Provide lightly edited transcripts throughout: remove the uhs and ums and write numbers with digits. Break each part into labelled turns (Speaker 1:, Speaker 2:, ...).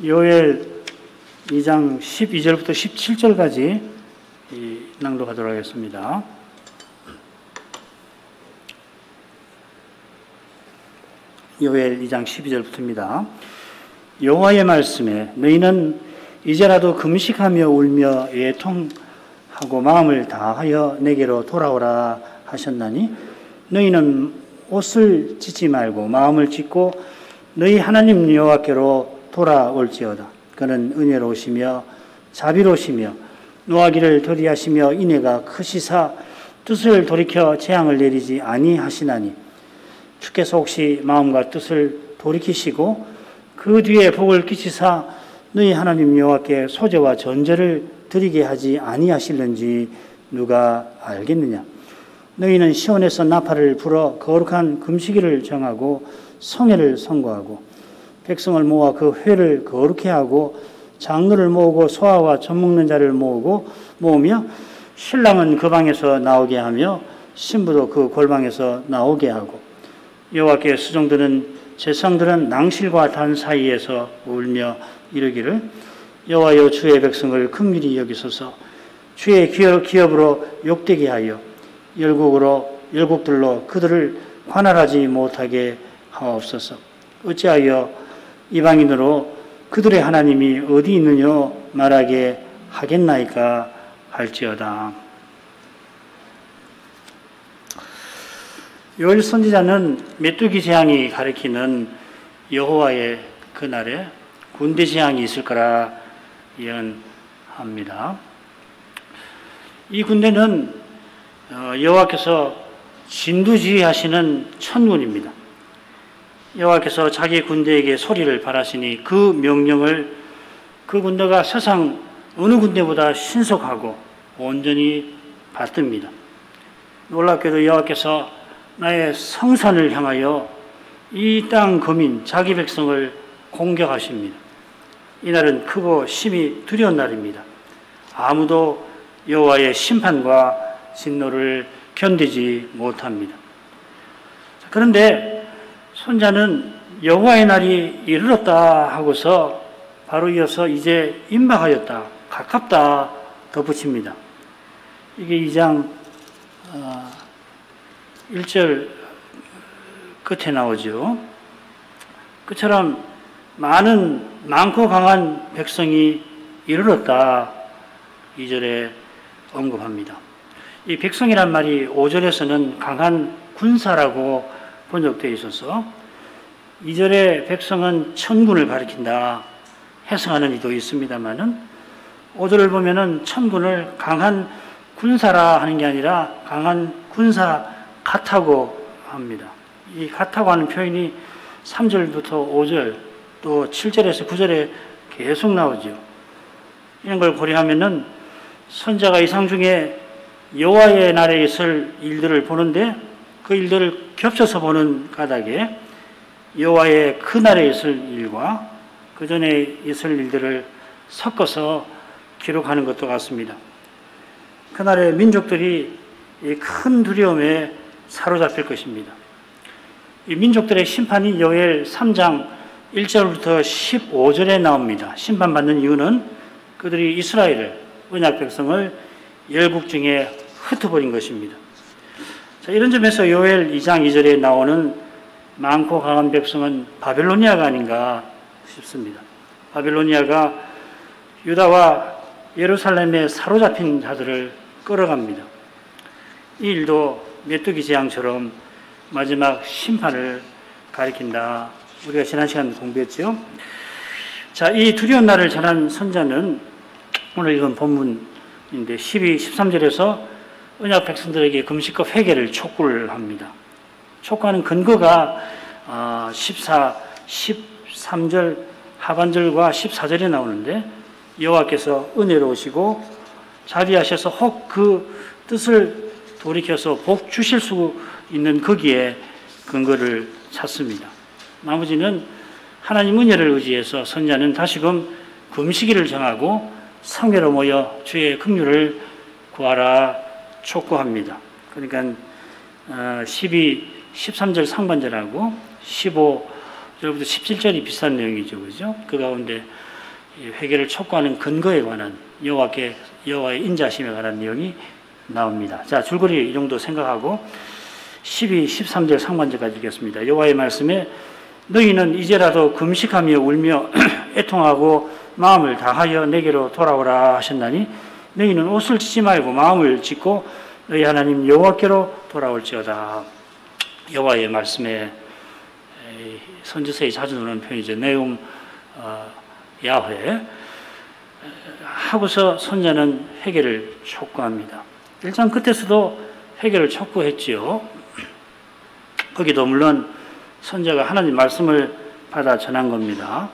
Speaker 1: 요엘 2장 12절부터 17절까지 낭독하도록 하겠습니다. 요엘 2장 12절부터입니다. 여호와의 말씀에 너희는 이제라도 금식하며 울며 애통하고 마음을 다하여 내게로 돌아오라 하셨나니 너희는 옷을 찢지 말고 마음을 찢고 너희 하나님 여호와께로 돌아올지어다. 그는 은혜로우시며 자비로우시며 노하기를 더디하시며 인애가 크시사 뜻을 돌이켜 재앙을 내리지 아니하시나니 주께서 혹시 마음과 뜻을 돌이키시고 그 뒤에 복을 끼치사 너희 하나님 여호와께 소제와 전제를 드리게 하지 아니하실는지 누가 알겠느냐. 너희는 시온에서 나팔을 불어 거룩한 금식일을 정하고 성회를 선고하고 백성을 모아 그 회를 거룩해 하고 장로를 모으고 소아와 젖 먹는 자를 모으며 신랑은 그 방에서 나오게 하며 신부도 그 골방에서 나오게 하고 여호와께 수종드는 제사장들은 낭실과 단 사이에서 울며 이르기를 여호와여 주의 백성을 긍휼히 여기소서. 주의 기업으로 욕되게 하여 열국들로 그들을 관할하지 못하게 하옵소서. 어찌하여 이방인으로 그들의 하나님이 어디 있느냐 말하게 하겠나이까 할지어다. 요엘 선지자는 메뚜기 재앙이 가리키는 여호와의 그날에 군대 재앙이 있을 거라 예언합니다. 이 군대는 여호와께서 진두지휘하시는 천군입니다. 여호와께서 자기 군대에게 소리를 발하시니 그 명령을 그 군대가 세상 어느 군대보다 신속하고 온전히 받듭니다. 놀랍게도 여호와께서 나의 성산을 향하여 이 땅 거민 자기 백성을 공격하십니다. 이날은 크고 심히 두려운 날입니다. 아무도 여호와의 심판과 진노를 견디지 못합니다. 그런데 선자는 여호와의 날이 이르렀다 하고서 바로 이어서 이제 임박하였다, 가깝다 덧붙입니다. 이게 2장 1절 끝에 나오죠. 그처럼 많고 강한 백성이 이르렀다 2절에 언급합니다. 이 백성이란 말이 5절에서는 강한 군사라고 번역되어 있어서 2절의 백성은 천군을 가리킨다 해석하는 이도 있습니다만은 5절을 보면은 천군을 강한 군사라 하는 게 아니라 강한 군사 같다고 합니다. 이 같다고 하는 표현이 3절부터 5절 또 7절에서 9절에 계속 나오죠. 이런 걸 고려하면은 선자가 이상 중에 여호와의 날에 있을 일들을 보는데 그 일들을 겹쳐서 보는 까닭에 여호와의 그 날에 있을 일과 그 전에 있을 일들을 섞어서 기록하는 것도 같습니다. 그날의 민족들이 큰 두려움에 사로잡힐 것입니다. 이 민족들의 심판이 요엘 3장 1절부터 15절에 나옵니다. 심판받는 이유는 그들이 이스라엘을, 언약 백성을 열국 중에 흩어버린 것입니다. 자, 이런 점에서 요엘 2장 2절에 나오는 많고 강한 백성은 바벨로니아가 아닌가 싶습니다. 바벨로니아가 유다와 예루살렘에 사로잡힌 자들을 끌어갑니다. 이 일도 메뚜기 재앙처럼 마지막 심판을 가리킨다. 우리가 지난 시간 공부했죠. 자, 이 두려운 날을 전한 선자는 오늘 읽은 본문인데 12, 13절에서 언약 백성들에게 금식과 회개를 촉구를 합니다. 촉구하는 근거가 14, 13절 하반절과 14절에 나오는데 여호와께서 은혜로우시고 자비하셔서 혹 그 뜻을 돌이켜서 복 주실 수 있는 거기에 근거를 찾습니다. 나머지는 하나님 은혜를 의지해서 선자는 다시금 금식일을 정하고 성회로 모여 주의 긍휼을 구하라 촉구합니다. 그러니까 12, 13절 상반절하고 15절부터 17절이 비슷한 내용이죠. 그죠? 그 가운데 회개를 촉구하는 근거에 관한 여호와의 인자심에 관한 내용이 나옵니다. 자, 줄거리 이 정도 생각하고 12, 13절 상반절까지 읽겠습니다. 여호와의 말씀에 너희는 이제라도 금식하며 울며 애통하고 마음을 다하여 내게로 돌아오라 하셨나니 너희는 옷을 찢지 말고 마음을 찢고 너희 하나님 여호와께로 돌아올지어다. 여호와의 말씀에 선지서에 자주 나오는 표현이죠. 네움 야훼 하고서 선자는 회개를 촉구합니다. 1장 끝에서도 회개를 촉구했지요. 거기도 물론 선자가 하나님 말씀을 받아 전한 겁니다.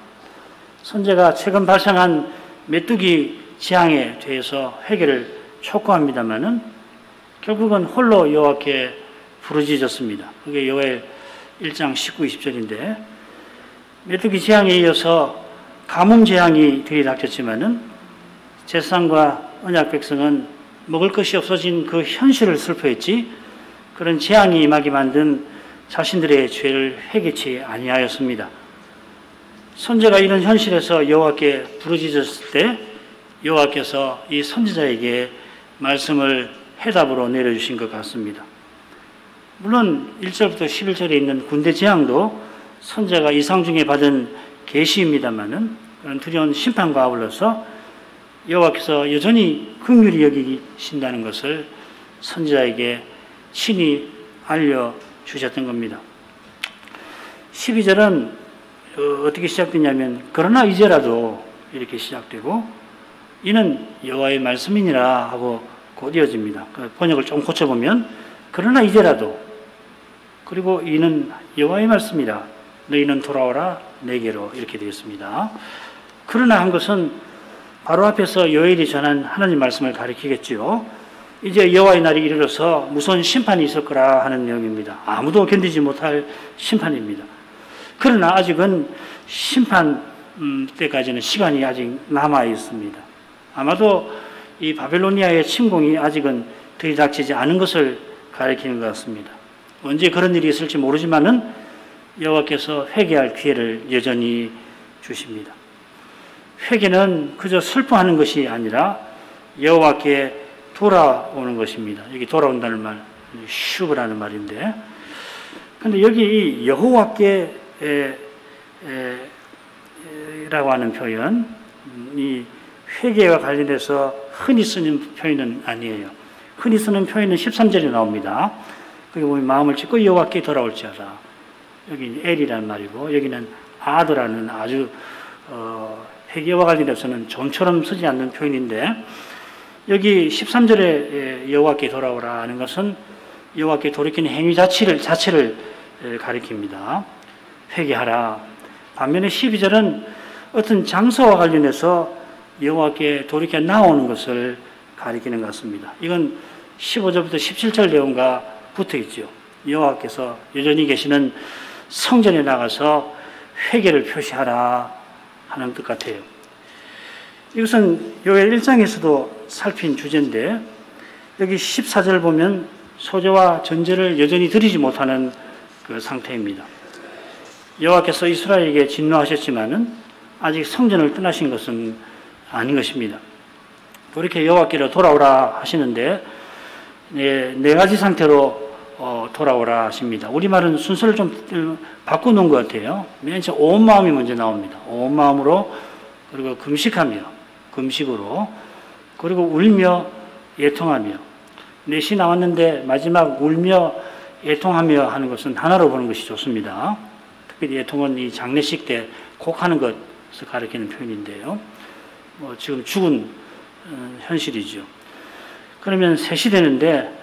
Speaker 1: 선자가 최근 발생한 메뚜기 재앙에 대해서 회개를 촉구합니다마는 결국은 홀로 여호와께 부르짖었습니다. 그게 요엘 1장 19, 20절인데 메뚜기 재앙에 이어서 가뭄 재앙이 들이닥쳤지만은 제사장과 언약 백성은 먹을 것이 없어진 그 현실을 슬퍼했지 그런 재앙이 임하게 만든 자신들의 죄를 회개치 아니하였습니다. 선지자가 이런 현실에서 여호와께 부르짖었을 때 여호와께서 이 선지자에게 말씀을 해답으로 내려주신 것 같습니다. 물론 1절부터 11절에 있는 군대 재앙도 선지자가 이상 중에 받은 계시입니다마는 그런 두려운 심판과 아울러서 여호와께서 여전히 긍휼히 여기신다는 것을 선지자에게 친히 알려주셨던 겁니다. 12절은 어떻게 시작되냐면 그러나 이제라도 이렇게 시작되고 이는 여호와의 말씀이니라 하고 곧 이어집니다. 번역을 좀 고쳐보면 그러나 이제라도 그리고 이는 여호와의 말씀이라 너희는 돌아오라 내게로 이렇게 되어 있습니다. 그러나 한 것은 바로 앞에서 요엘이 전한 하나님 말씀을 가리키겠지요. 이제 여호와의 날이 이르러서 무서운 심판이 있을 거라 하는 내용입니다. 아무도 견디지 못할 심판입니다. 그러나 아직은 심판 때까지는 시간이 아직 남아 있습니다. 아마도 이 바벨로니아의 침공이 아직은 들이닥치지 않은 것을 가리키는 것 같습니다. 언제 그런 일이 있을지 모르지만은 여호와께서 회개할 기회를 여전히 주십니다. 회개는 그저 슬퍼하는 것이 아니라 여호와께 돌아오는 것입니다. 여기 돌아온다는 말, 슈브라는 말인데, 근데 여기 여호와께 라고 하는 표현, 이 회개와 관련해서 흔히 쓰는 표현은 아니에요. 흔히 쓰는 표현은 13절에 나옵니다. 거기 보면 마음을 찢고 여호와께 돌아올지어다. 여기 엘이라는 말이고 여기는 아드라는 아주 회개와 관련해서는 좀처럼 쓰지 않는 표현인데 여기 13절에 여호와께 돌아오라 하는 것은 여호와께 돌이키는 행위 자체를 가리킵니다. 회개하라. 반면에 12절은 어떤 장소와 관련해서 여호와께 돌이켜 나오는 것을 가리키는 것 같습니다. 이건 15절부터 17절 내용과 붙어 있죠. 여호와께서 여전히 계시는 성전에 나가서 회개를 표시하라 하는 뜻 같아요. 이것은 요엘 1장에서도 살핀 주제인데 여기 14절 보면 소제와 전제를 여전히 드리지 못하는 그 상태입니다. 여호와께서 이스라엘에게 진노하셨지만은 아직 성전을 떠나신 것은 아닌 것입니다. 그렇게 여호와께로 돌아오라 하시는데 네 가지 상태로 돌아오라 하십니다. 우리말은 순서를 좀 바꿔놓은 것 같아요. 맨 처음 온 마음이 먼저 나옵니다. 온 마음으로, 그리고 금식으로, 그리고 울며 애통하며. 넷이 나왔는데 마지막 울며 애통하며 하는 것은 하나로 보는 것이 좋습니다. 특별히 애통은 이 장례식 때 곡하는 것을 가리키는 표현인데요. 지금 죽은 현실이죠. 그러면 셋이 되는데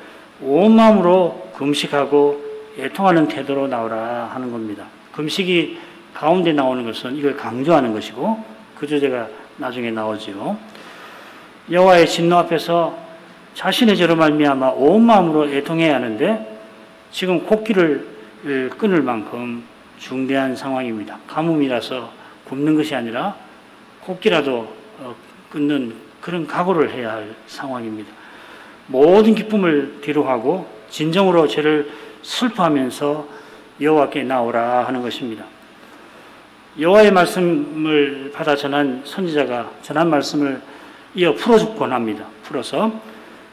Speaker 1: 온 마음으로 금식하고 애통하는 태도로 나오라 하는 겁니다. 금식이 가운데 나오는 것은 이걸 강조하는 것이고 그 주제가 나중에 나오지요. 여호와의 진노 앞에서 자신의 죄로 말미암아 온 마음으로 애통해야 하는데 지금 곡기를 끊을 만큼 중대한 상황입니다. 가뭄이라서 굶는 것이 아니라 곡기라도 끊는 그런 각오를 해야 할 상황입니다. 모든 기쁨을 뒤로하고 진정으로 죄를 슬퍼하면서 여호와께 나오라 하는 것입니다. 여호와의 말씀을 받아 전한 선지자가 전한 말씀을 이어 풀어주곤 합니다. 풀어서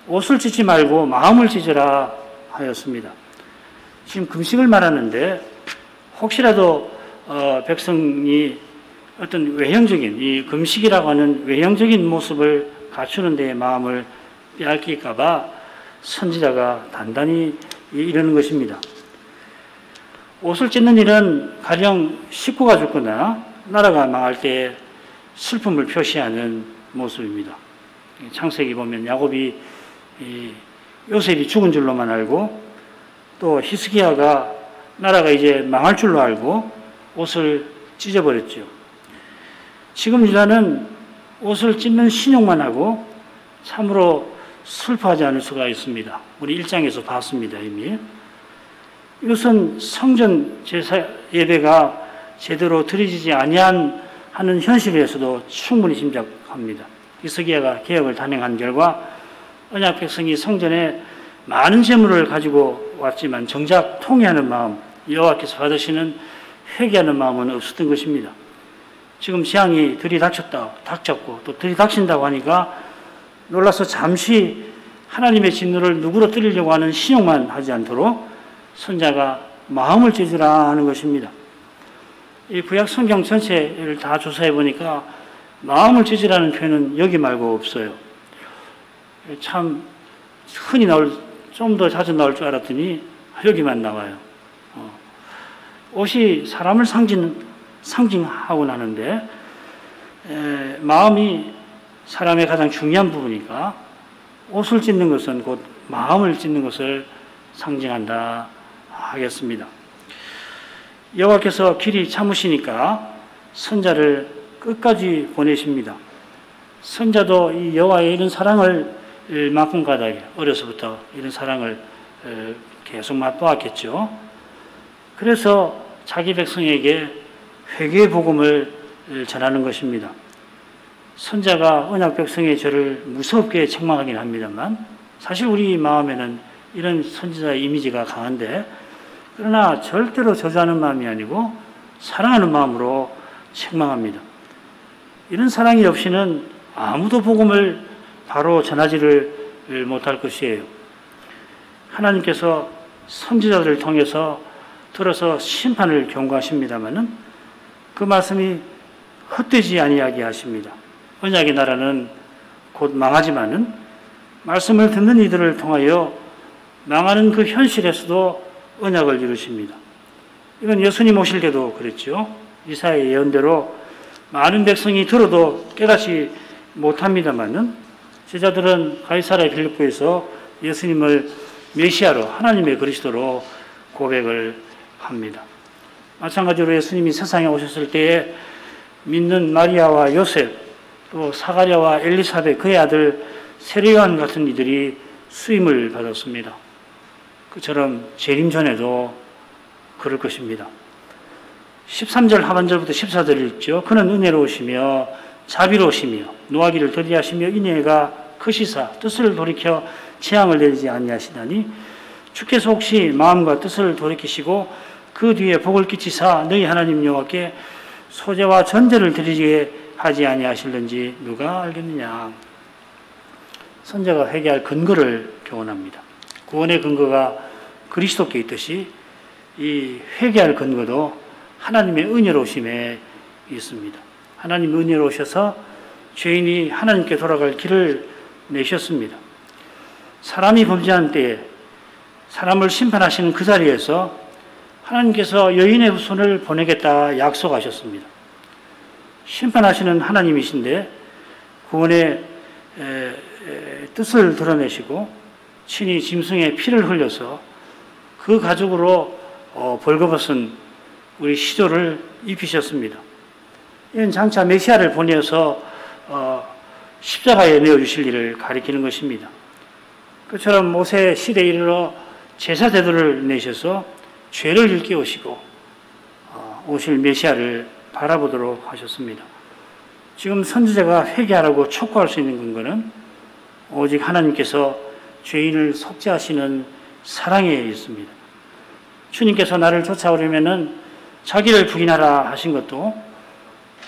Speaker 1: 옷을 찢지 말고 마음을 찢으라 하였습니다. 지금 금식을 말하는데 혹시라도 백성이 어떤 외형적인 이 금식이라고 하는 외형적인 모습을 갖추는 데에 마음을 빼앗길까 봐 선지자가 단단히 이러는 것입니다. 옷을 찢는 일은 가령 식구가 죽거나 나라가 망할 때 슬픔을 표시하는 모습입니다. 창세기 보면 야곱이 요셉이 죽은 줄로만 알고 또 히스기야가 나라가 이제 망할 줄로 알고 옷을 찢어버렸죠. 지금 유다는 옷을 찢는 신용만 하고 참으로 슬퍼하지 않을 수가 있습니다. 우리 1장에서 봤습니다, 이미. 이것은 성전 제사 예배가 제대로 드려지지 아니한 하는 현실에서도 충분히 짐작합니다. 히스기야가 개혁을 단행한 결과 언약 백성이 성전에 많은 재물을 가지고 왔지만 정작 통회하는 마음, 여호와께서 받으시는 회개하는 마음은 없었던 것입니다. 지금 재앙이 닥쳤고 또 들이닥친다고 하니까 놀라서 잠시 하나님의 진노를 누구로 뜨리려고 하는 신용만 하지 않도록 선자가 마음을 찢으라 하는 것입니다. 이 구약 성경 전체를 다 조사해 보니까 마음을 찢으라는 표현은 여기 말고 없어요. 참 흔히 좀 더 자주 나올 줄 알았더니 여기만 나와요. 옷이 사람을 상징하고 나는데 마음이 사람의 가장 중요한 부분이니까 옷을 찢는 것은 곧 마음을 찢는 것을 상징한다 하겠습니다. 여호와께서 길이 참으시니까 선자를 끝까지 보내십니다. 선자도 이 여호와의 이런 사랑을 만큼 가다게 어려서부터 이런 사랑을 계속 맛보았겠죠. 그래서 자기 백성에게 회개의 복음을 전하는 것입니다. 선자가 언약 백성의 죄를 무섭게 책망하긴 합니다만 사실 우리 마음에는 이런 선지자의 이미지가 강한데 그러나 절대로 저주하는 마음이 아니고 사랑하는 마음으로 책망합니다. 이런 사랑이 없이는 아무도 복음을 바로 전하지를 못할 것이에요. 하나님께서 선지자들을 통해서 들어서 심판을 경고하십니다마는 그 말씀이 헛되지 아니하게 하십니다. 언약의 나라는 곧 망하지만은 말씀을 듣는 이들을 통하여 망하는 그 현실에서도 언약을 이루십니다. 이건 예수님 오실 때도 그랬죠. 이사야의 예언대로 많은 백성이 들어도 깨닫지 못합니다마는 제자들은 가이사랴 빌립보에서 예수님을 메시아로 하나님의 그리스도로 고백을 합니다. 마찬가지로 예수님이 세상에 오셨을 때에 믿는 마리아와 요셉 또 사가랴와 엘리사벳 그의 아들 세례요한 같은 이들이 수임을 받았습니다. 그처럼 재림 전에도 그럴 것입니다. 13절 하반절부터 14절을 읽죠. 그는 은혜로우시며 자비로우시며 노하기를 더디하시며 인애가 크시사 뜻을 돌이켜 재앙을 내리지 아니하시다니 주께서 혹시 마음과 뜻을 돌이키시고 그 뒤에 복을 끼치사 너희 하나님 여호와께 소제와 전제를 드리게 하지 아니하실는지 누가 알겠느냐. 선자가 회개할 근거를 교훈합니다. 구원의 근거가 그리스도께 있듯이 이 회개할 근거도 하나님의 은혜로우심에 있습니다. 하나님 은혜로우셔서 죄인이 하나님께 돌아갈 길을 내셨습니다. 사람이 범죄한 때에 사람을 심판하시는 그 자리에서 하나님께서 여인의 후손을 보내겠다 약속하셨습니다. 심판하시는 하나님이신데 구원의 뜻을 드러내시고 친히 짐승의 피를 흘려서 그 가죽으로 벌거벗은 우리 시조를 입히셨습니다. 이는 장차 메시아를 보내서 십자가에 내어주실 일을 가리키는 것입니다. 그처럼 모세 시대에 이르러 제사 제도를 내셔서 죄를 일깨우시고 오실 메시아를 바라보도록 하셨습니다. 지금 선지자가 회개하라고 촉구할 수 있는 근거는 오직 하나님께서 죄인을 속죄하시는 사랑에 있습니다. 주님께서 나를 쫓아오려면은 자기를 부인하라 하신 것도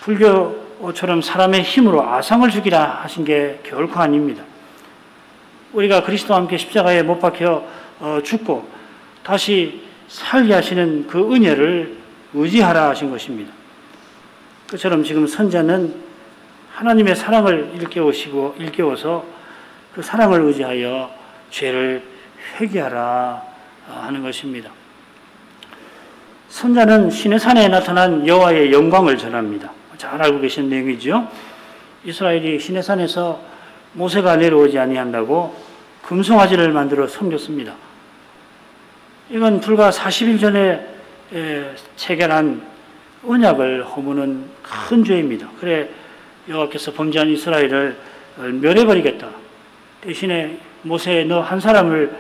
Speaker 1: 불교처럼 사람의 힘으로 아상을 죽이라 하신 게 결코 아닙니다. 우리가 그리스도와 함께 십자가에 못 박혀 죽고 다시 살게 하시는 그 은혜를 의지하라 하신 것입니다. 그처럼 지금 선자는 하나님의 사랑을 일깨워서 그 사랑을 의지하여 죄를 회개하라 하는 것입니다. 선자는 시내산에 나타난 여호와의 영광을 전합니다. 잘 알고 계신 내용이죠. 이스라엘이 시내산에서 모세가 내려오지 아니한다고 금송아지를 만들어 섬겼습니다. 이건 불과 40일 전에 체결한 언약을 허무는 큰 죄입니다. 그래 여호와께서 범죄한 이스라엘을 멸해버리겠다. 대신에 모세 너 한 사람을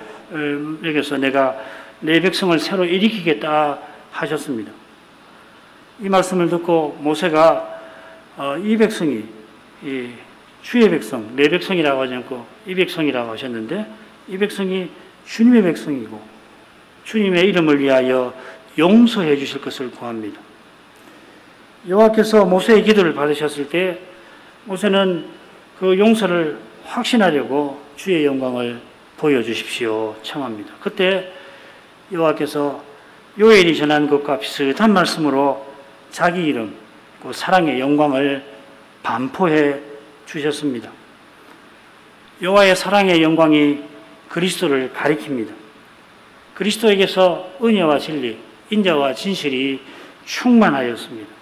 Speaker 1: 여겨서 내가 내 백성을 새로 일으키겠다 하셨습니다. 이 말씀을 듣고 모세가 이 백성이 주의 백성, 내 백성이라고 하지 않고 이 백성이라고 하셨는데 이 백성이 주님의 백성이고 주님의 이름을 위하여 용서해 주실 것을 구합니다. 여호와께서 모세의 기도를 받으셨을 때 모세는 그 용서를 확신하려고 주의 영광을 보여주십시오 청합니다. 그때 여호와께서 요엘이 전한 것과 비슷한 말씀으로 자기 이름, 그 사랑의 영광을 반포해 주셨습니다. 여호와의 사랑의 영광이 그리스도를 가리킵니다. 그리스도에게서 은혜와 진리, 인자와 진실이 충만하였습니다.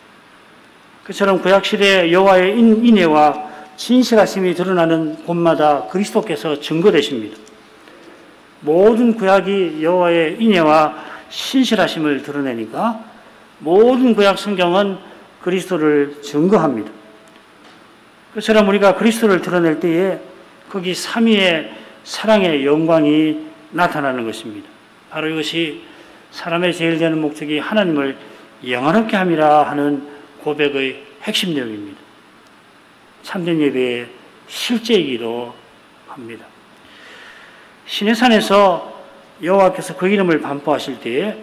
Speaker 1: 그처럼 구약시대에 여호와의 인애와 진실하심이 드러나는 곳마다 그리스도께서 증거되십니다. 모든 구약이 여호와의 인애와 신실하심을 드러내니까 모든 구약 성경은 그리스도를 증거합니다. 그처럼 우리가 그리스도를 드러낼 때에 거기 삼위의 사랑의 영광이 나타나는 것입니다. 바로 이것이 사람의 제일 되는 목적이 하나님을 영화롭게 함이라 하는 고백의 핵심 내용입니다. 참된 예배의 실제이기도 합니다. 시내산에서 여호와께서 그 이름을 반포하실 때에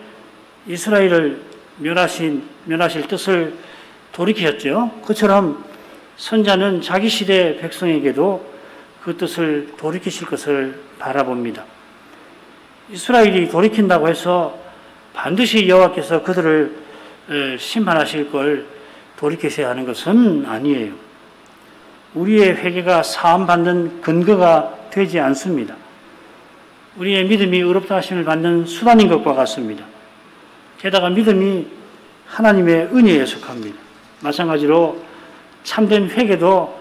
Speaker 1: 이스라엘을 멸하실 뜻을 돌이키셨죠. 그처럼 선자는 자기 시대 백성에게도 그 뜻을 돌이키실 것을 바라봅니다. 이스라엘이 돌이킨다고 해서 반드시 여호와께서 그들을 심판하실 걸 돌이키셔야 하는 것은 아니에요. 우리의 회개가 사함받는 근거가 되지 않습니다. 우리의 믿음이 의롭다 하심을 받는 수단인 것과 같습니다. 게다가 믿음이 하나님의 은혜에 속합니다. 마찬가지로 참된 회개도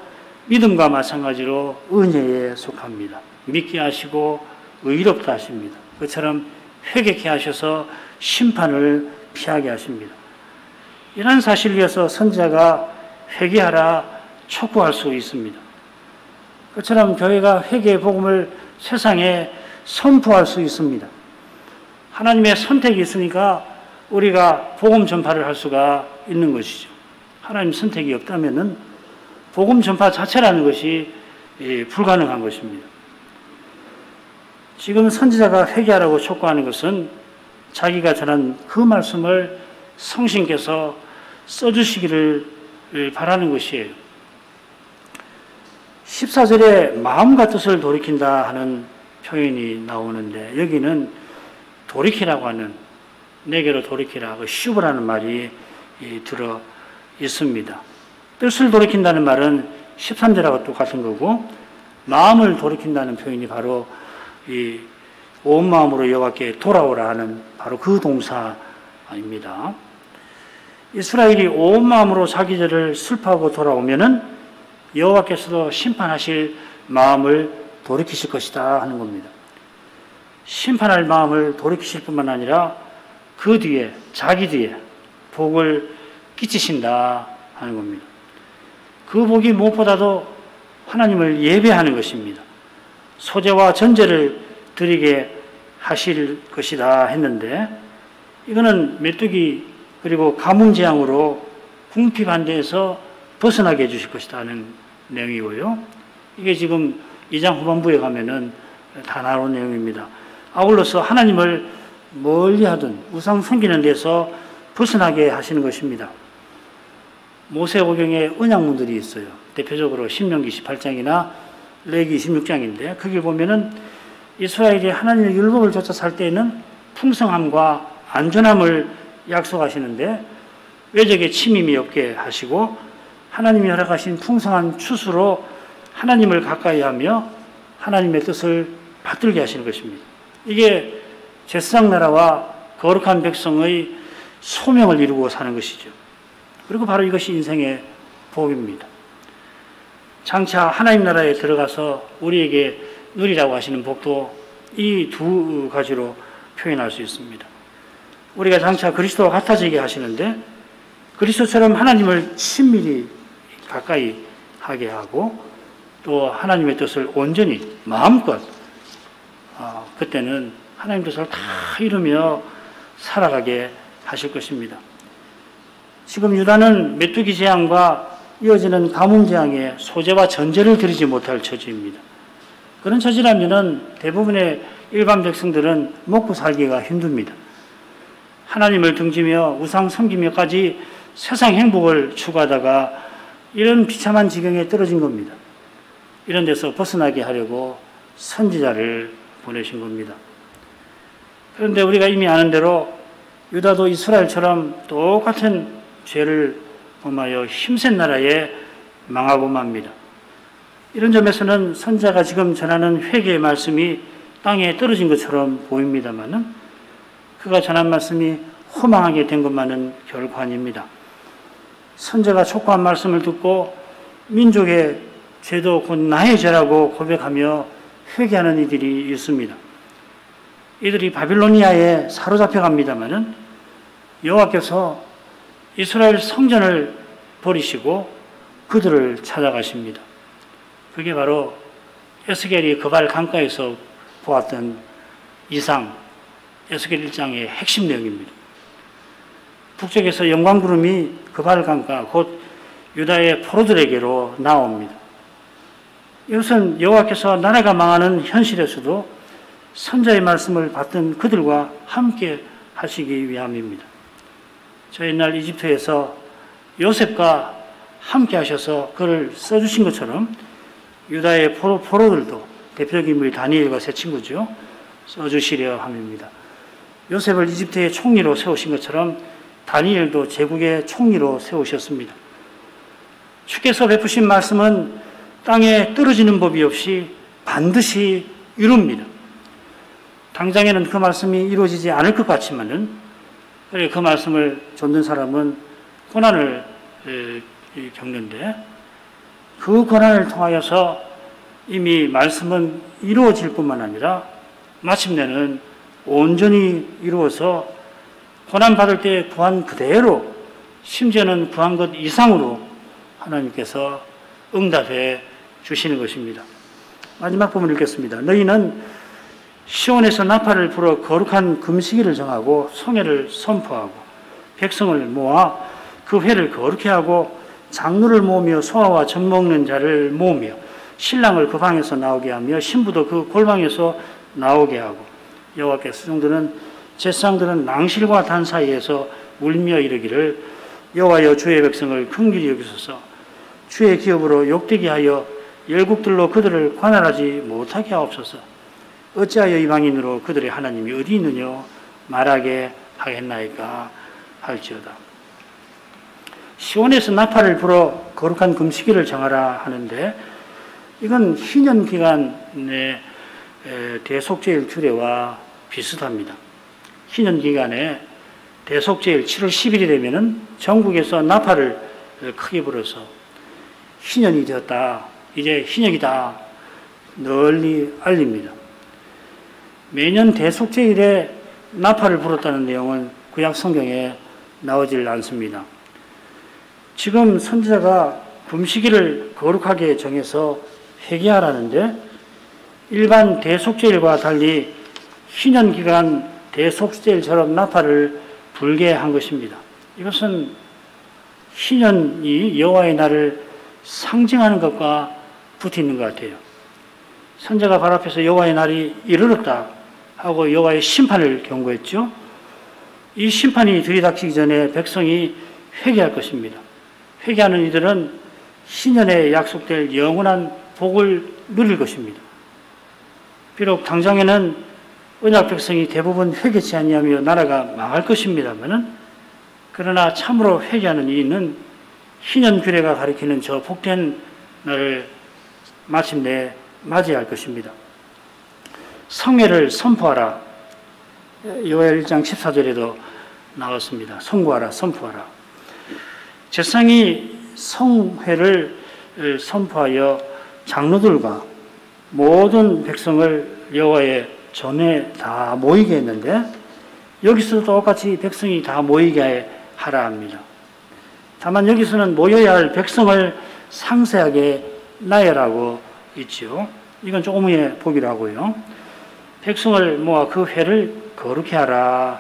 Speaker 1: 믿음과 마찬가지로 은혜에 속합니다. 믿게 하시고 의롭다 하십니다. 그처럼 회개케 하셔서 심판을 피하게 하십니다. 이러한 사실을 위해서 선지자가 회개하라 촉구할 수 있습니다. 그처럼 교회가 회개의 복음을 세상에 선포할 수 있습니다. 하나님의 선택이 있으니까 우리가 복음 전파를 할 수가 있는 것이죠. 하나님 선택이 없다면은 복음 전파 자체라는 것이 불가능한 것입니다. 지금 선지자가 회개하라고 촉구하는 것은 자기가 전한 그 말씀을 성신께서 써주시기를 바라는 것이에요. 14절에 마음과 뜻을 돌이킨다 하는 표현이 나오는데 여기는 돌이키라고 하는 내게로 돌이키라 슈브라는 말이 들어 있습니다. 뜻을 돌이킨다는 말은 13절하고 똑같은 거고 마음을 돌이킨다는 표현이 바로 이 온 마음으로 여호와께 돌아오라 하는 바로 그 동사입니다. 이스라엘이 온 마음으로 자기 죄를 슬퍼하고 돌아오면은 여호와께서도 심판하실 마음을 돌이키실 것이다 하는 겁니다. 심판할 마음을 돌이키실 뿐만 아니라 그 뒤에 자기 뒤에 복을 끼치신다 하는 겁니다. 그 복이 무엇보다도 하나님을 예배하는 것입니다. 소제와 전제를 드리게 하실 것이다 했는데 이거는 메뚜기 그리고 가뭄재앙으로 궁핍한데에서 벗어나게 해주실 것이다 하는 내용이고요. 이게 지금 2장 후반부에 가면은 다 나온 내용입니다. 아울러서 하나님을 멀리하던 우상 섬기는 데서 벗어나게 하시는 것입니다. 모세오경의 언약문들이 있어요. 대표적으로 신명기 18장이나 레위기 26장인데 거기 보면은 이스라엘이 하나님의 율법을 쫓아 살 때에는 풍성함과 안전함을 약속하시는데 외적의 침임이 없게 하시고 하나님이 허락하신 풍성한 추수로 하나님을 가까이 하며 하나님의 뜻을 받들게 하시는 것입니다. 이게 제사장 나라와 거룩한 백성의 소명을 이루고 사는 것이죠. 그리고 바로 이것이 인생의 복입니다. 장차 하나님 나라에 들어가서 우리에게 누리라고 하시는 복도 이 두 가지로 표현할 수 있습니다. 우리가 장차 그리스도와 같아지게 하시는데 그리스도처럼 하나님을 친밀히 가까이 하게 하고 또 하나님의 뜻을 온전히 마음껏 그때는 하나님 뜻을 다 이루며 살아가게 하실 것입니다. 지금 유다는 메뚜기 재앙과 이어지는 가뭄 재앙에 소재와 전제를 드리지 못할 처지입니다. 그런 처지라면 대부분의 일반 백성들은 먹고 살기가 힘듭니다. 하나님을 등지며 우상 섬기며까지 세상 행복을 추구하다가 이런 비참한 지경에 떨어진 겁니다. 이런 데서 벗어나게 하려고 선지자를 보내신 겁니다. 그런데 우리가 이미 아는 대로 유다도 이스라엘처럼 똑같은 죄를 범하여 힘센 나라에 망하고 맙니다. 이런 점에서는 선지자가 지금 전하는 회개의 말씀이 땅에 떨어진 것처럼 보입니다만은 그가 전한 말씀이 허망하게 된 것만은 결코 아닙니다. 선지자가 촉구한 말씀을 듣고 민족의 죄도 곧 나의 죄라고 고백하며 회개하는 이들이 있습니다. 이들이 바빌로니아에 사로잡혀 갑니다마는 여호와께서 이스라엘 성전을 버리시고 그들을 찾아가십니다. 그게 바로 에스겔이 그발 강가에서 보았던 이상, 에스겔 1장의 핵심 내용입니다. 북쪽에서 영광구름이 그발 강가, 곧 유다의 포로들에게로 나옵니다. 이것은 여호와께서 나라가 망하는 현실에서도 선자의 말씀을 받던 그들과 함께 하시기 위함입니다. 저 옛날 이집트에서 요셉과 함께 하셔서 그를 써주신 것처럼 유다의 포로들도 대표적인 인물이 다니엘과 세 친구죠. 써주시려 함입니다. 요셉을 이집트의 총리로 세우신 것처럼 다니엘도 제국의 총리로 세우셨습니다. 주께서 베푸신 말씀은 땅에 떨어지는 법이 없이 반드시 이룹니다. 당장에는 그 말씀이 이루어지지 않을 것 같지만은 그 말씀을 좇는 사람은 고난을 겪는데 그 고난을 통하여서 이미 말씀은 이루어질 뿐만 아니라 마침내는 온전히 이루어서 고난받을 때 구한 그대로 심지어는 구한 것 이상으로 하나님께서 응답해 주시는 것입니다. 마지막 부분 읽겠습니다. 너희는 시온에서 나팔을 불어 거룩한 금식일을 정하고 성회를 선포하고 백성을 모아 그 회를 거룩히 하고 장로를 모으며 소아와 젖 먹는 자를 모으며 신랑을 그 방에서 나오게 하며 신부도 그 골방에서 나오게 하고 여호와께서 성도는 제사장들은 낭실과 단 사이에서 울며 이르기를 여호와여 주의 백성을 긍휼히 여기소서 주의 기업으로 욕되게 하여 열국들로 그들을 관할하지 못하게 하옵소서 어찌하여 이방인으로 그들의 하나님이 어디 있느냐 말하게 하겠나이까 할지어다. 시온에서 나팔을 불어 거룩한 금식일을 정하라 하는데 이건 희년기간의 대속죄일 규례와 비슷합니다. 희년기간에 대속죄일 7월 10일이 되면은 전국에서 나팔을 크게 불어서 희년이 되었다. 이제 희년이다. 널리 알립니다. 매년 대속죄일에 나팔을 불었다는 내용은 구약 성경에 나오질 않습니다. 지금 선지자가 금식일을 거룩하게 정해서 회개하라는데 일반 대속죄일과 달리 희년기간 대속죄일처럼 나팔을 불게 한 것입니다. 이것은 희년이 여호와의 날을 상징하는 것과 붙어 있는 것 같아요. 선지자가 발 앞에서 여호와의 날이 이르렀다 하고 여호와의 심판을 경고했죠. 이 심판이 들이닥치기 전에 백성이 회개할 것입니다. 회개하는 이들은 신년에 약속될 영원한 복을 누릴 것입니다. 비록 당장에는 언약 백성이 대부분 회개치 아니하며 나라가 망할 것입니다만은, 그러나 참으로 회개하는 이는 희년 규례가 가리키는 저 복된 날을 마침내 맞이할 것입니다. 성회를 선포하라. 요엘 1장 14절에도 나왔습니다. 선고하라, 선포하라. 제사장이 성회를 선포하여 장로들과 모든 백성을 여호와의 전에 다 모이게 했는데, 여기서도 똑같이 백성이 다 모이게 하라 합니다. 다만 여기서는 모여야 할 백성을 상세하게 나열하고 있죠. 이건 조금 후에 보기로 하고요. 백성을 모아 그 회를 거룩히 하라,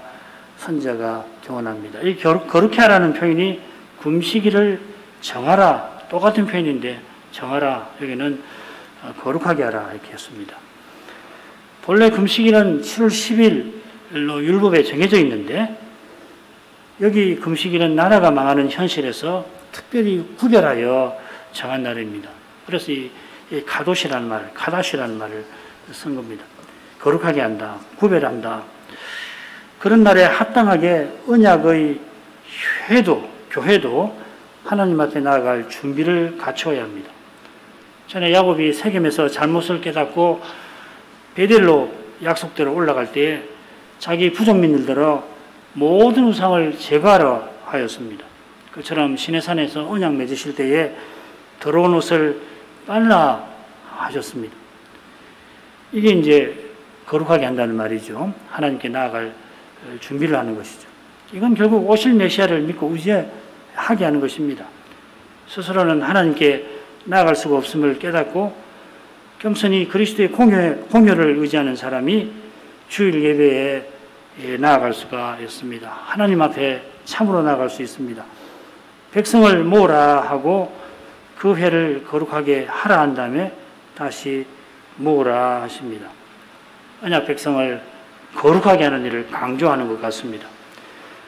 Speaker 1: 선지자가 교훈합니다. 이 거룩히 하라는 표현이 금식일을 정하라, 똑같은 표현인데 정하라, 여기는 거룩하게 하라 이렇게 했습니다. 본래 금식일은 7월 10일로 율법에 정해져 있는데, 여기 금식일은 나라가 망하는 현실에서 특별히 구별하여 정한 날입니다. 그래서 이 가도시라는 말, 가다시라는 말을 쓴 겁니다. 거룩하게 한다, 구별한다. 그런 날에 합당하게 언약의 회도, 교회도 하나님 앞에 나아갈 준비를 갖추어야 합니다. 전에 야곱이 세겜에서 잘못을 깨닫고 베델로 약속대로 올라갈 때에 자기 부족민들들어 모든 우상을 제거하러 하였습니다. 그처럼 시내산에서 언약 맺으실 때에 더러운 옷을 빨라 하셨습니다. 이게 이제 거룩하게 한다는 말이죠. 하나님께 나아갈 준비를 하는 것이죠. 이건 결국 오실 메시아를 믿고 의지하게 하는 것입니다. 스스로는 하나님께 나아갈 수가 없음을 깨닫고 겸손히 그리스도의 공효를 의지하는 사람이 주일 예배에 나아갈 수가 있습니다. 하나님 앞에 참으로 나아갈 수 있습니다. 백성을 모으라 하고 그 회를 거룩하게 하라 한 다음에 다시 모으라 하십니다. 언약 백성을 거룩하게 하는 일을 강조하는 것 같습니다.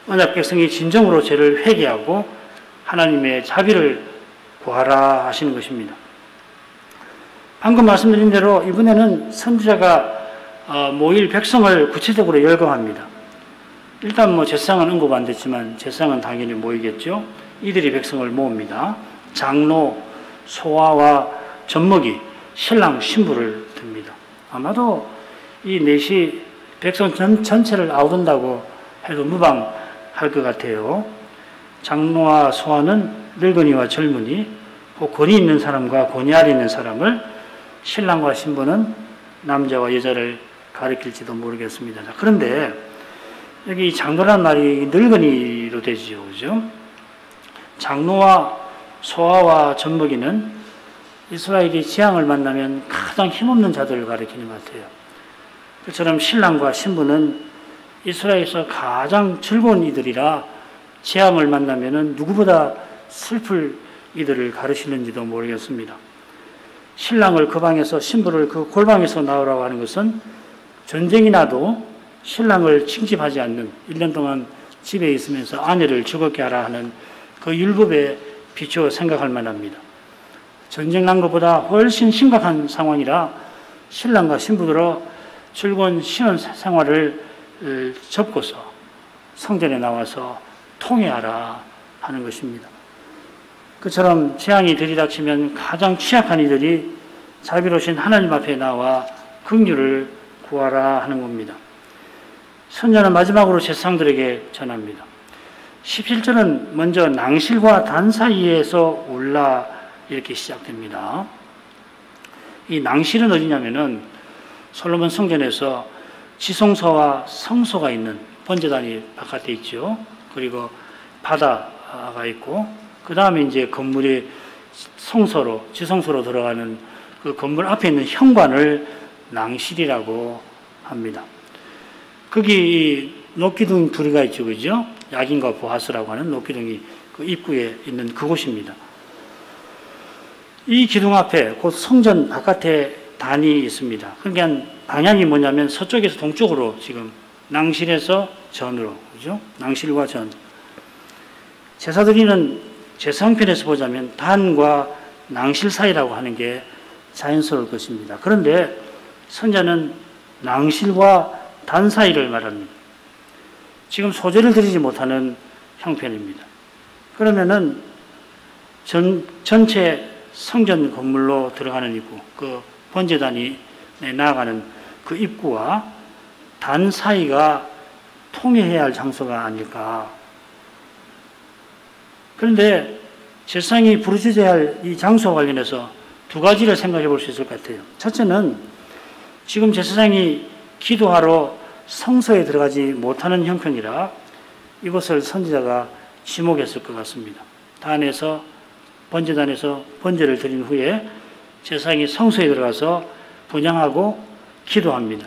Speaker 1: 언약 백성이 진정으로 죄를 회개하고 하나님의 자비를 구하라 하시는 것입니다. 방금 말씀드린 대로 이번에는 선지자가 모일 백성을 구체적으로 열거합니다. 일단 제사장은 언급 안 됐지만 제사장은 당연히 모이겠죠. 이들이 백성을 모읍니다. 장로, 소아와 젖먹이, 신랑, 신부를 듭니다. 아마도 이 넷이 백성 전체를 아우른다고 해도 무방할 것 같아요. 장로와 소아는 늙은이와 젊은이, 그 권위 있는 사람과 권위 아래 있는 사람을, 신랑과 신부는 남자와 여자를 가리킬지도 모르겠습니다. 그런데 여기 장로란 말이 늙은이로 되죠, 그죠? 장로와 소아와 젖먹이는 이스라엘이 재앙을 만나면 가장 힘없는 자들을 가리키는 것 같아요. 그처럼 신랑과 신부는 이스라엘에서 가장 즐거운 이들이라 재앙을 만나면 누구보다 슬플 이들을 가르치는지도 모르겠습니다. 신랑을 그 방에서 신부를 그 골방에서 나오라고 하는 것은 전쟁이 나도 신랑을 칭집하지 않는 1년 동안 집에 있으면서 아내를 죽었게 하라 하는 그 율법에 비추어 생각할 만합니다. 전쟁 난 것보다 훨씬 심각한 상황이라 신랑과 신부들어 즐거운 신혼 생활을 접고서 성전에 나와서 통회하라 하는 것입니다. 그처럼 재앙이 들이닥치면 가장 취약한 이들이 자비로우신 하나님 앞에 나와 긍휼을 구하라 하는 겁니다. 선자는 마지막으로 제사장들에게 전합니다. 17절은 먼저 낭실과 단 사이에서 올라 이렇게 시작됩니다. 이 낭실은 어디냐면은 솔로몬 성전에서 지성소와 성소가 있는 번제단이 바깥에 있죠. 그리고 바다가 있고 그 다음에 이제 건물이 성소로 지성소로 들어가는 그 건물 앞에 있는 현관을 낭실이라고 합니다. 거기 녹기둥 둘이가 있죠, 그죠? 야긴과 보아스라고 하는 녹기둥이 그 입구에 있는 그곳입니다. 이 기둥 앞에 곧 성전 바깥에 단이 있습니다. 그러니까 방향이 뭐냐면 서쪽에서 동쪽으로 지금 낭실에서 전으로, 그죠? 낭실과 전. 제사 드리는 제사장편에서 보자면 단과 낭실 사이라고 하는 게 자연스러울 것입니다. 그런데 선자는 낭실과 단 사이를 말합니다. 지금 소재를 드리지 못하는 형편입니다. 그러면은 전체 성전 건물로 들어가는 입구, 그 번제단이 나아가는 그 입구와 단 사이가 통해야 할 장소가 아닐까. 그런데 제사장이 부르짖어야 할 이 장소와 관련해서 두 가지를 생각해 볼 수 있을 것 같아요. 첫째는 지금 제사장이 기도하러 성소에 들어가지 못하는 형편이라 이것을 선지자가 지목했을 것 같습니다. 단에서 번제단에서 번제를 드린 후에 제사장이 성소에 들어가서 분향하고 기도합니다.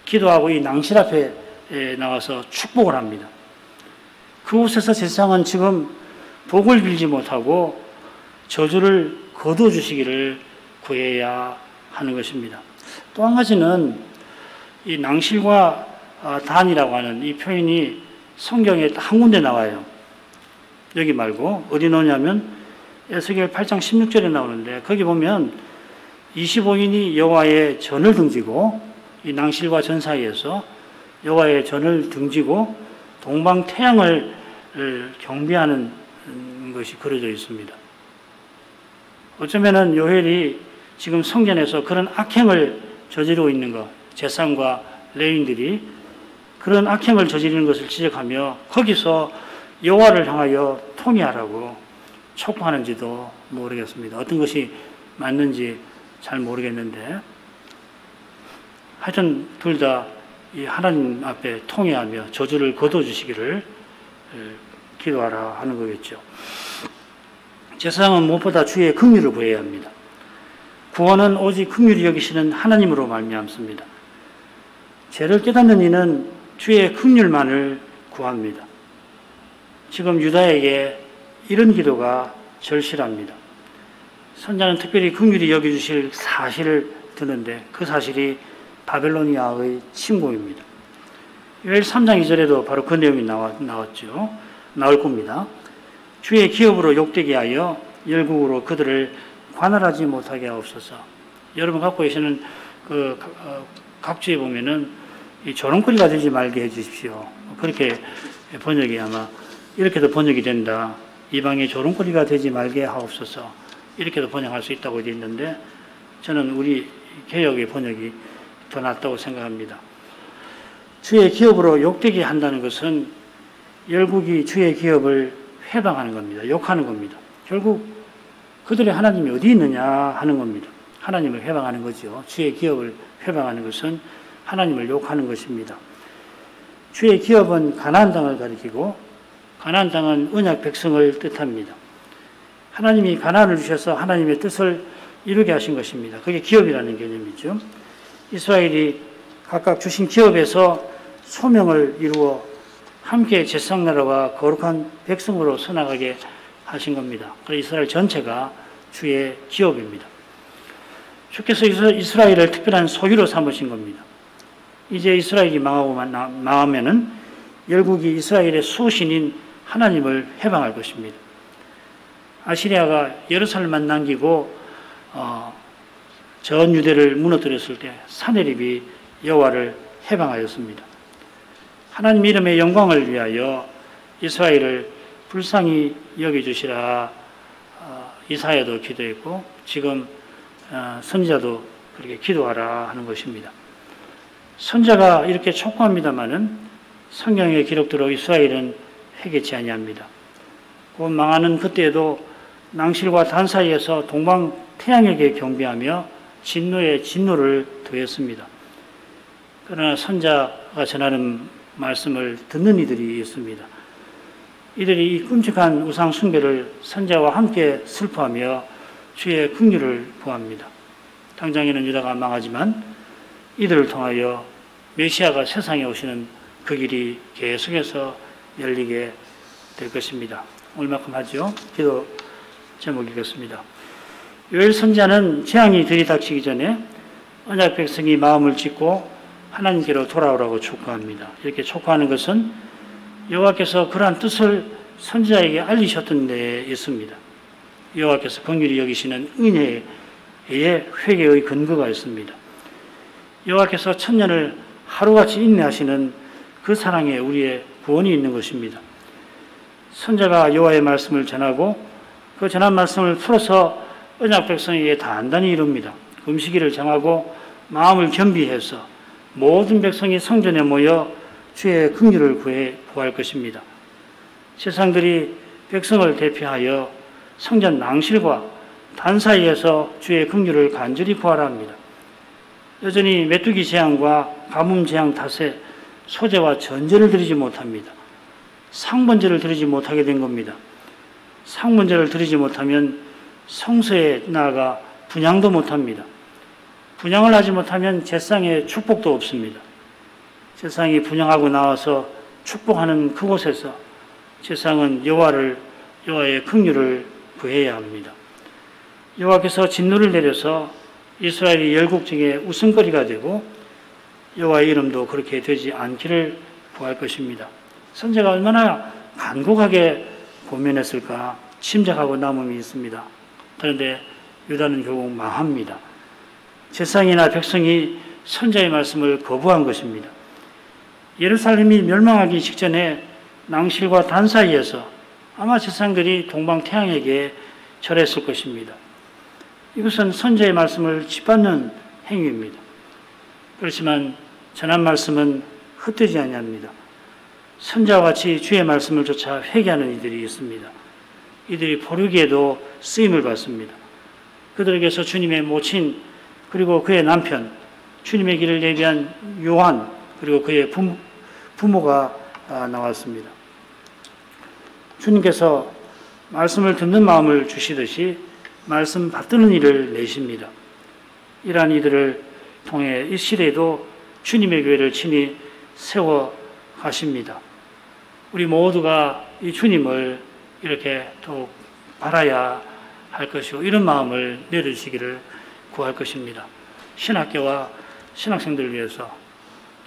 Speaker 1: 기도하고 이 낭실 앞에 나와서 축복을 합니다. 그곳에서 제사장은 지금 복을 빌지 못하고 저주를 거두어 주시기를 구해야 하는 것입니다. 또 한 가지는 이 낭실과 단이라고 하는 이 표현이 성경에 한 군데 나와요. 여기 말고 어디 나오냐면 에스겔 8장 16절에 나오는데 거기 보면 25인이 여호와의 전을 등지고 이 낭실과 전 사이에서 여호와의 전을 등지고 동방 태양을 경배하는 것이 그려져 있습니다. 어쩌면은 요엘이 지금 성전에서 그런 악행을 저지르고 있는 것, 제사장과 레위인들이 그런 악행을 저지르는 것을 지적하며 거기서 여호와를 향하여 통회하라고 촉구하는지도 모르겠습니다. 어떤 것이 맞는지 잘 모르겠는데 하여튼 둘 다 이 하나님 앞에 통회하며 저주를 거둬주시기를 기도하라 하는 거겠죠. 제사장은 무엇보다 주의 긍휼을 구해야 합니다. 구원은 오직 긍휼히 여기시는 하나님으로 말미암습니다. 죄를 깨닫는 이는 주의 긍휼만을 구합니다. 지금 유다에게 이런 기도가 절실합니다. 선자는 특별히 긍휼히 여겨주실 사실을 듣는데 그 사실이 바벨로니아의 침공입니다. 요엘 3장 2절에도 바로 그 내용이 나올 겁니다. 주의 기업으로 욕되게 하여 열국으로 그들을 관할하지 못하게 하옵소서. 여러분 갖고 계시는 그 각주에 보면은 이 조롱거리가 되지 말게 해주십시오. 그렇게 번역이 아마 이렇게도 번역이 된다. 이방의 조롱거리가 되지 말게 하옵소서. 이렇게도 번역할 수 있다고 되어 있는데 저는 우리 개역의 번역이 더 낫다고 생각합니다. 주의 기업으로 욕되게 한다는 것은 열국이 주의 기업을 회방하는 겁니다. 욕하는 겁니다. 결국 그들의 하나님이 어디 있느냐 하는 겁니다. 하나님을 회방하는 거죠. 주의 기업을 회방하는 것은 하나님을 욕하는 것입니다. 주의 기업은 가나안 땅을 가리키고 가나안 땅은 언약 백성을 뜻합니다. 하나님이 가나안을 주셔서 하나님의 뜻을 이루게 하신 것입니다. 그게 기업이라는 개념이죠. 이스라엘이 각각 주신 기업에서 소명을 이루어 함께 제사장나라와 거룩한 백성으로 서나가게 하신 겁니다. 그래서 이스라엘 전체가 주의 기업입니다. 주께서 이스라엘을 특별한 소유로 삼으신 겁니다. 이제 이스라엘이 망하면은 열국이 이스라엘의 수신인 하나님을 해방할 것입니다. 아시리아가 예루살렘만 남기고 전 유대를 무너뜨렸을 때 사내립이 여호와를 해방하였습니다. 하나님 이름의 영광을 위하여 이스라엘을 불쌍히 여겨주시라 이사야도 기도했고 지금 선지자도 그렇게 기도하라 하는 것입니다. 선지자가 이렇게 촉구합니다마는 성경의 기록대로 이스라엘은 회개치 아니합니다. 그 망하는 그때에도 낭실과 단 사이에서 동방 태양에게 경배하며 진노에 진노를 더했습니다. 그러나 선자가 전하는 말씀을 듣는 이들이 있습니다. 이들이 이 끔찍한 우상 숭배를 선자와 함께 슬퍼하며 주의 긍휼을 구합니다. 당장에는 유다가 망하지만 이들을 통하여 메시아가 세상에 오시는 그 길이 계속해서 열리게 될 것입니다. 오늘만큼 하죠. 기도 제목 읽겠습니다. 요엘 선지자는 재앙이 들이닥치기 전에 언약 백성이 마음을 찢고 하나님께로 돌아오라고 촉구합니다. 이렇게 촉구하는 것은 여호와께서 그러한 뜻을 선지자에게 알리셨던 데 있습니다. 여호와께서 긍휼히 여기시는 은혜의 회개의 근거가 있습니다. 여호와께서 천년을 하루같이 인내하시는 그 사랑에 우리의 구원이 있는 것입니다. 선지자가 여호와의 말씀을 전하고 그 전한 말씀을 풀어서 언약 백성에게 단단히 이룹니다. 금식일을 정하고 마음을 겸비해서 모든 백성이 성전에 모여 주의 긍휼을 구할 것입니다. 세상들이 백성을 대표하여 성전 낭실과 단 사이에서 주의 긍휼을 간절히 구하라 합니다. 여전히 메뚜기 재앙과 가뭄 재앙 탓에 소제와 전제를 드리지 못합니다. 상번제를 드리지 못하게 된 겁니다. 상번제를 드리지 못하면 성소에 나아가 분향도 못합니다. 분향을 하지 못하면 제상에 축복도 없습니다. 제상이 분향하고 나와서 축복하는 그곳에서 제상은 여호와의 긍휼을 구해야 합니다. 여호와께서 진노를 내려서 이스라엘이 열국 중에 웃음거리가 되고 여호와의 이름도 그렇게 되지 않기를 구할 것입니다. 선지자가 얼마나 간곡하게 고민했을까 침략하고 남음이 있습니다. 그런데 유다는 결국 망합니다. 제사장이나 백성이 선지자의 말씀을 거부한 것입니다. 예루살렘이 멸망하기 직전에 낭실과 단 사이에서 아마 제사장들이 동방태양에게 절했을 것입니다. 이것은 선지자의 말씀을 짓밟는 행위입니다. 그렇지만 전한 말씀은 헛되지 아니합니다. 선지자와 같이 주의 말씀을 쫓아 회개하는 이들이 있습니다. 이들이 포르기에도 쓰임을 받습니다. 그들에게서 주님의 모친 그리고 그의 남편, 주님의 길을 예비한 요한 그리고 그의 부모가 나왔습니다. 주님께서 말씀을 듣는 마음을 주시듯이 말씀 받드는 일을 내십니다. 이러한 이들을 통해 이 시대에도 주님의 교회를 친히 세워 가십니다. 우리 모두가 이 주님을 이렇게 더욱 바라야 할 것이고 이런 마음을 내려주시기를 구할 것입니다. 신학교와 신학생들을 위해서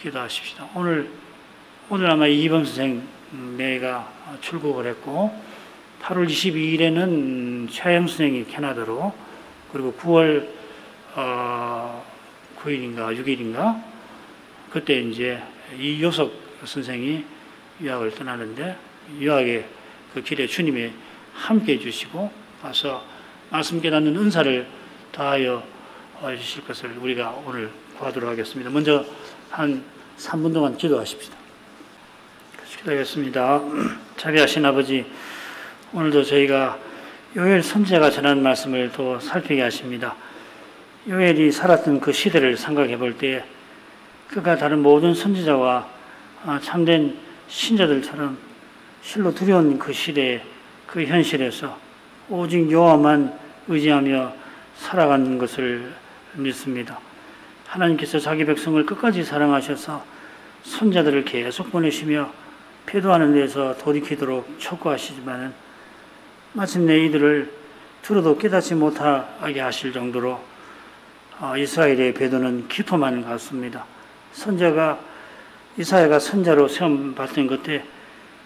Speaker 1: 기도하십시다. 오늘 아마 이범 선생 내가 출국을 했고 8월 22일에는 최영 선생이 캐나다로 그리고 9월 9일인가 6일인가 그때 이제 이효석 선생이 유학을 떠나는데 유학의 그 길에 주님이 함께 해주시고 와서 말씀 깨닫는 은사를 다하여 주실 것을 우리가 오늘 구하도록 하겠습니다. 먼저 한 3분 동안 기도하십시다. 기도하겠습니다. 자비하신 아버지, 오늘도 저희가 요엘 선지자가 전한 말씀을 또 살피게 하십니다. 요엘이 살았던 그 시대를 생각해 볼 때 그가 다른 모든 선지자와 참된 신자들처럼 실로 두려운 그 시대의 그 현실에서 오직 여호와만 의지하며 살아가는 것을 믿습니다. 하나님께서 자기 백성을 끝까지 사랑하셔서 선자들을 계속 보내시며 배도하는 데에서 돌이키도록 촉구하시지만은 마침내 이들을 들어도 깨닫지 못하게 하실 정도로 이스라엘의 배도는 깊어만 갔습니다. 이사야가 선자로 시험 받던 그때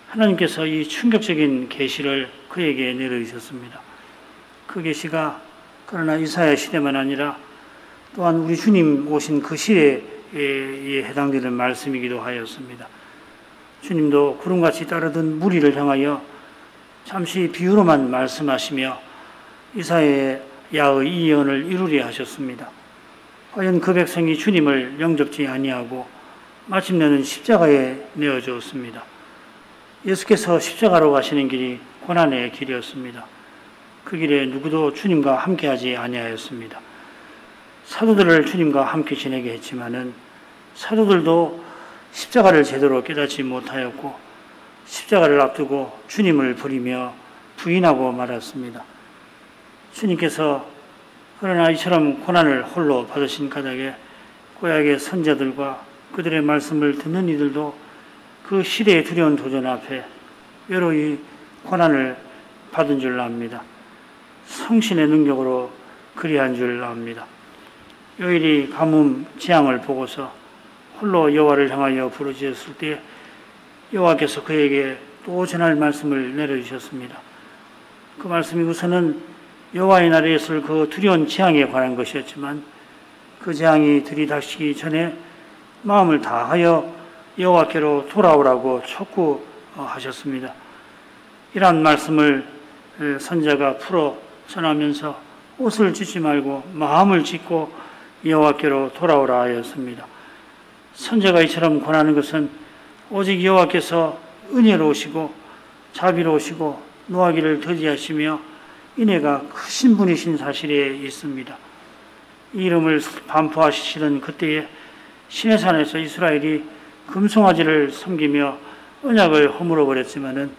Speaker 1: 하나님께서 이 충격적인 계시를 그에게 내려주셨습니다. 그 계시가 그러나 이사야 시대만 아니라 또한 우리 주님 오신 그 시대에 해당되는 말씀이기도 하였습니다. 주님도 구름같이 따르던 무리를 향하여 잠시 비유로만 말씀하시며 이사야의 야의 이 예언을 이루려 하셨습니다. 과연 그 백성이 주님을 영접지 아니하고 마침내는 십자가에 내어주었습니다. 예수께서 십자가로 가시는 길이 고난의 길이었습니다. 그 길에 누구도 주님과 함께하지 아니하였습니다. 사도들을 주님과 함께 지내게 했지만은 사도들도 십자가를 제대로 깨닫지 못하였고 십자가를 앞두고 주님을 버리며 부인하고 말았습니다. 주님께서 그러나 이처럼 고난을 홀로 받으신 까닭에 고약의 선자들과 그들의 말씀을 듣는 이들도 그 시대의 두려운 도전 앞에 외로이 고난을 받은 줄 압니다. 성신의 능력으로 그리한 줄 압니다. 요엘이 가뭄 재앙을 보고서 홀로 여호와를 향하여 부르짖었을 때 여호와께서 그에게 또 전할 말씀을 내려주셨습니다. 그 말씀이 우선은 여호와의 날에 있을 그 두려운 재앙에 관한 것이었지만 그 재앙이 들이닥치기 전에 마음을 다하여 여호와께로 돌아오라고 촉구하셨습니다. 이러한 말씀을 선자가 풀어 전하면서 옷을 찢지 말고 마음을 찢고 여호와께로 돌아오라 하였습니다. 선자가 이처럼 권하는 것은 오직 여호와께서 은혜로우시고 자비로우시고 노하기를 더디하시며 인애가 크신 분이신 사실에 있습니다. 이 이름을 반포하시던 그때에 시내산에서 이스라엘이 금송아지를 섬기며 언약을 허물어 버렸지만은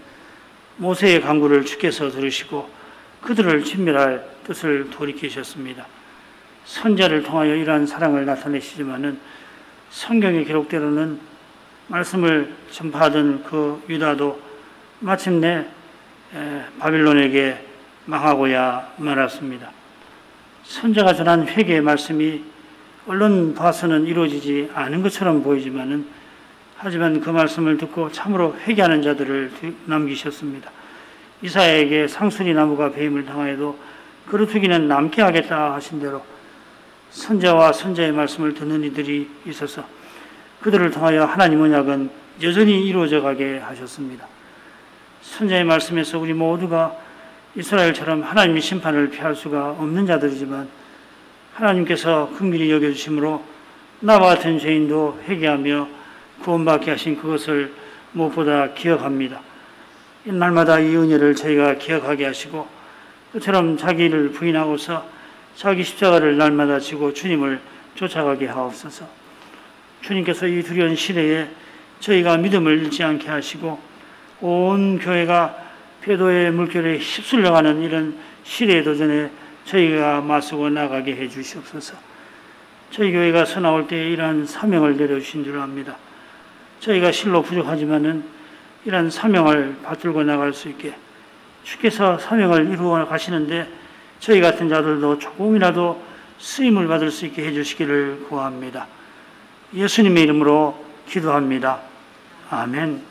Speaker 1: 모세의 간구를 주께서 들으시고 그들을 진멸할 뜻을 돌이키셨습니다. 선자를 통하여 이러한 사랑을 나타내시지만은 성경의 기록대로는 말씀을 전파하던 그 유다도 마침내 바빌론에게 망하고야 말았습니다. 선자가 전한 회개의 말씀이 얼른 봐서는 이루어지지 않은 것처럼 보이지만은 하지만 그 말씀을 듣고 참으로 회개하는 자들을 남기셨습니다. 이사야에게 상수리 나무가 배임을 당하여도 그루터기는 남게 하겠다 하신 대로 선자와 선자의 말씀을 듣는 이들이 있어서 그들을 통하여 하나님 언약은 여전히 이루어져 가게 하셨습니다. 선자의 말씀에서 우리 모두가 이스라엘처럼 하나님의 심판을 피할 수가 없는 자들이지만 하나님께서 긍휼히 여겨주심으로 나와 같은 죄인도 회개하며 구원받게 하신 그것을 무엇보다 기억합니다. 날마다 이 은혜를 저희가 기억하게 하시고 그처럼 자기를 부인하고서 자기 십자가를 날마다 지고 주님을 쫓아가게 하옵소서. 주님께서 이 두려운 시대에 저희가 믿음을 잃지 않게 하시고 온 교회가 배도의 물결에 휩쓸려가는 이런 시대의 도전에 저희가 맞서고 나가게 해 주시옵소서. 저희 교회가 서나올 때에 이러한 사명을 내려주신 줄 압니다. 저희가 실로 부족하지만은 이러한 사명을 받들고 나갈 수 있게 주께서 사명을 이루어 가시는데 저희 같은 자들도 조금이라도 쓰임을 받을 수 있게 해주시기를 구합니다. 예수님의 이름으로 기도합니다. 아멘.